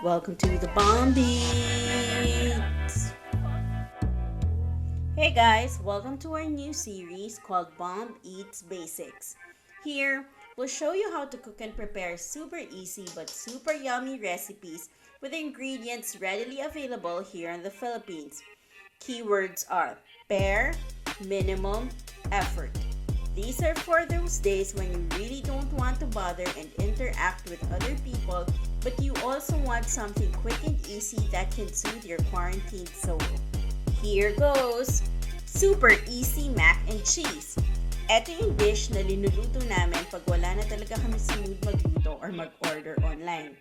Welcome to the Bomb Beats! Hey guys, welcome to our new series called Bomb Eats Basics. Here, we'll show you how to cook and prepare super easy but super yummy recipes with ingredients readily available here in the Philippines. Keywords are bare, minimum, effort. These are for those days when you really don't want to bother and interact with other people, but you also want something quick and easy that can soothe your quarantined soul. Here goes! Super easy mac and cheese. Ito yung dish na linuluto namin pag wala na talaga kami sa mood magluto or mag-order online.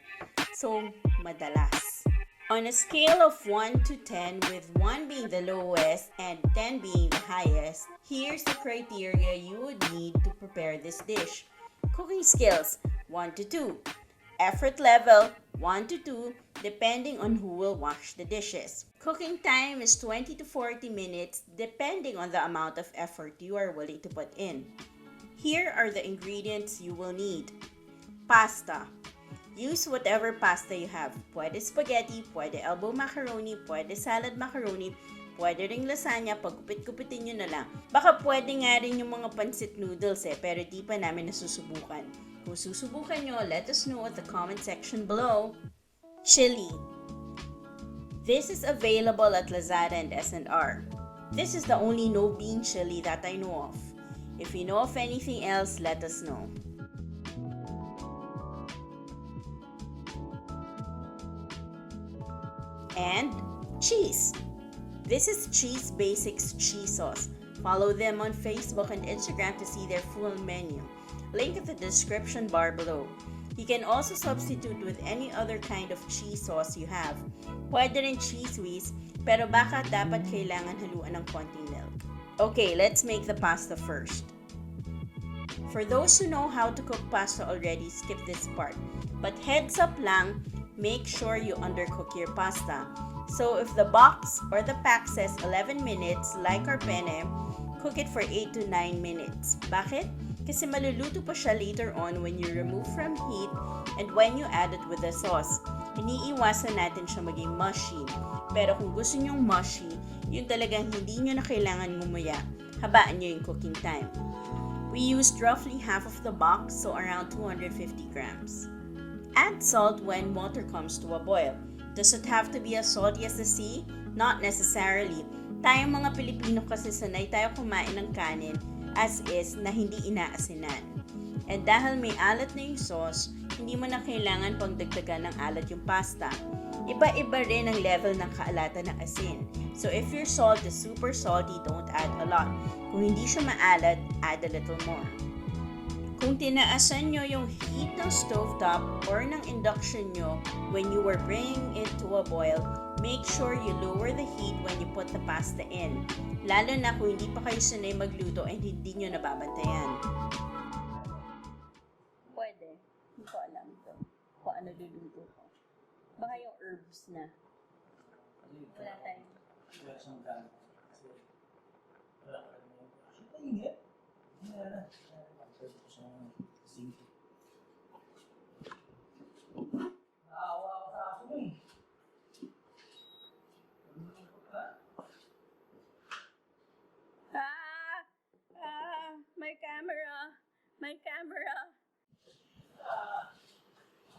So, madalas. On a scale of 1 to 10, with 1 being the lowest and 10 being the highest, here's the criteria you would need to prepare this dish. Cooking skills, 1 to 2. Effort level, 1 to 2, depending on who will wash the dishes. Cooking time is 20 to 40 minutes, depending on the amount of effort you are willing to put in. Here are the ingredients you will need. Pasta. Use whatever pasta you have. Pwede spaghetti, pwede elbow macaroni, pwede salad macaroni, pwede ring lasagna, pagkupit-kupitin nyo na lang. Baka pwede nga rin yung mga pancit noodles pero di pa namin nasusubukan. Kung susubukan nyo, let us know at the comment section below. Chili. This is available at Lazada and S&R. This is the only no-bean chili that I know of. If you know of anything else, let us know. And cheese. This is Cheese Basics cheese sauce. Follow them on Facebook and Instagram to see their full menu. Link in the description bar below. You can also substitute with any other kind of cheese sauce you have. Pwede rin cheese whiz, pero baka dapat kailangan haluan ng konting milk. Okay, let's make the pasta first. For those who know how to cook pasta already, skip this part. But heads up lang, make sure you undercook your pasta. So if the box or the pack says 11 minutes like our penne, cook it for 8 to 9 minutes. Bakit? Kasi maluluto pa siya later on when you remove from heat and when you add it with the sauce. Iniiwasan natin siya maging mushy. Pero kung gusto nyong mushy, yung talagang hindi nyo na kailangan ngumuya, habaan nyo yung cooking time. We used roughly half of the box, so around 250 grams. Add salt when water comes to a boil. Does it have to be as salty as the sea? Not necessarily. Tayong mga Pilipino kasi sanay tayo kumain ng kanin as is na hindi inaasinan. And dahil may alat na yung sauce, hindi mo na kailangan pang dagdagan ng alat yung pasta. Iba-iba rin ang level ng kaalatan ng asin. So if your salt is super salty, don't add a lot. Kung hindi siya maalat, add a little more. Kung tinaasan nyo yung heat ng stovetop or ng induction nyo when you were bringing it to a boil, make sure you lower the heat when you put the pasta in. Lalo na kung hindi pa kayo sanay magluto and hindi nyo nababantayan. Pwede. Hindi ko alam ito. Kung ano luluto ko. Baka yung herbs na. Wala tayo. Wala siyang gamit. Wala ka rin yung pahingi. Wala na. Pwede ko siyang sink. Naawa ako sa aso mo eh. My camera. My camera.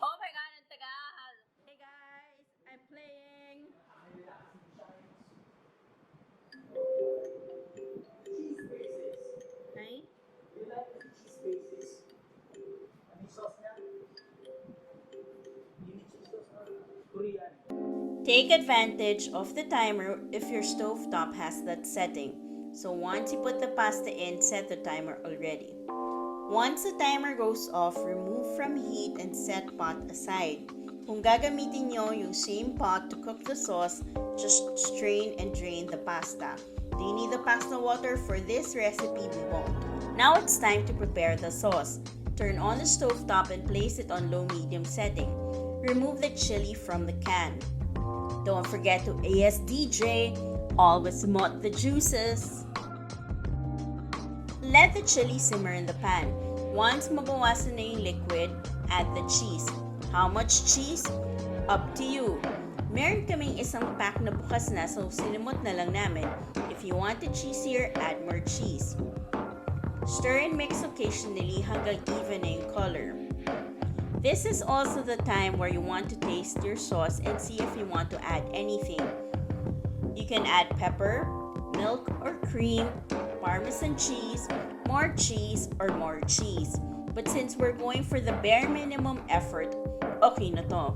Oh my God, ang tagal. Hey guys, I'm playing. Cheese bases. Ay? You like the cheese bases? Ano yung sauce niya? Hindi cheese sauce na Korean. Take advantage of the timer if your stovetop has that setting. So once you put the pasta in, set the timer already. Once the timer goes off, remove from heat and set pot aside. Kung gagamitin nyo yung same pot to cook the sauce, just strain and drain the pasta. Do you need the pasta water? For this recipe, we won't. Now it's time to prepare the sauce. Turn on the stovetop and place it on low-medium setting. Remove the chili from the can. Don't forget to ASDJ, always melt the juices. Let the chili simmer in the pan. Once mabawasan na yung liquid, add the cheese. How much cheese? Up to you. Meron kaming isang pack na bukas na, so sinimot na lang namin. If you want it cheesier, add more cheese. Stir and mix occasionally hanggang even na yung color. This is also the time where you want to taste your sauce and see if you want to add anything. You can add pepper, milk or cream, Parmesan cheese, more cheese, or more cheese. But since we're going for the bare minimum effort, okay na to.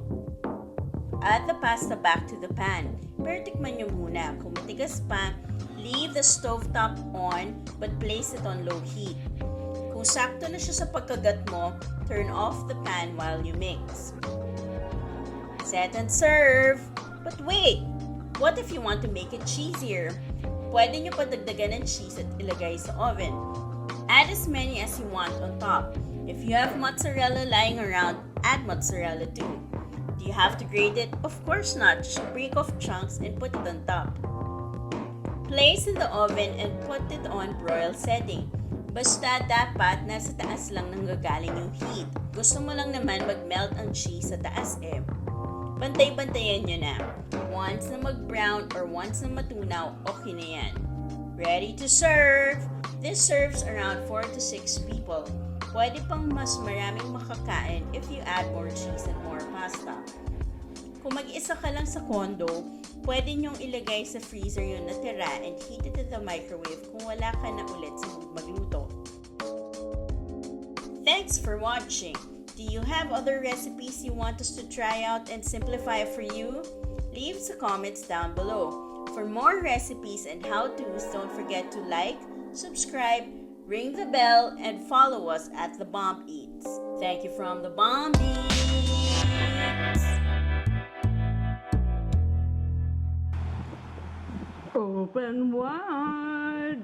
Add the pasta back to the pan. Pero tikman nyo muna. Kung matigas pa, leave the stovetop on but place it on low heat. Kung sakto na siya sa pagkagat mo, turn off the pan while you mix. Set and serve! But wait! What if you want to make it cheesier? Pwede nyo pa dagdagan ng cheese at ilagay sa oven. Add as many as you want on top. If you have mozzarella lying around, add mozzarella too. Do you have to grate it? Of course not. Just break off chunks and put it on top. Place in the oven and put it on broil setting. Basta dapat nasa taas lang nanggagaling yung heat. Gusto mo lang naman mag-melt ang cheese sa taas eh. Pantay-bantayan nyo na. Once na mag-brown or once na matunaw, okay na yan. Ready to serve! This serves around 4 to 6 people. Pwede pang mas maraming makakain if you add more cheese and more pasta. Kung mag-isa ka lang sa condo, pwede nyong ilagay sa freezer yung natira and heat it in the microwave kung wala ka na ulit sa mood magluto. Thanks for watching! Do you have other recipes you want us to try out and simplify for you? Leave the comments down below. For more recipes and how-tos, don't forget to like, subscribe, ring the bell, and follow us at The Bomb Eats. Thank you from The Bomb Eats! Open wide!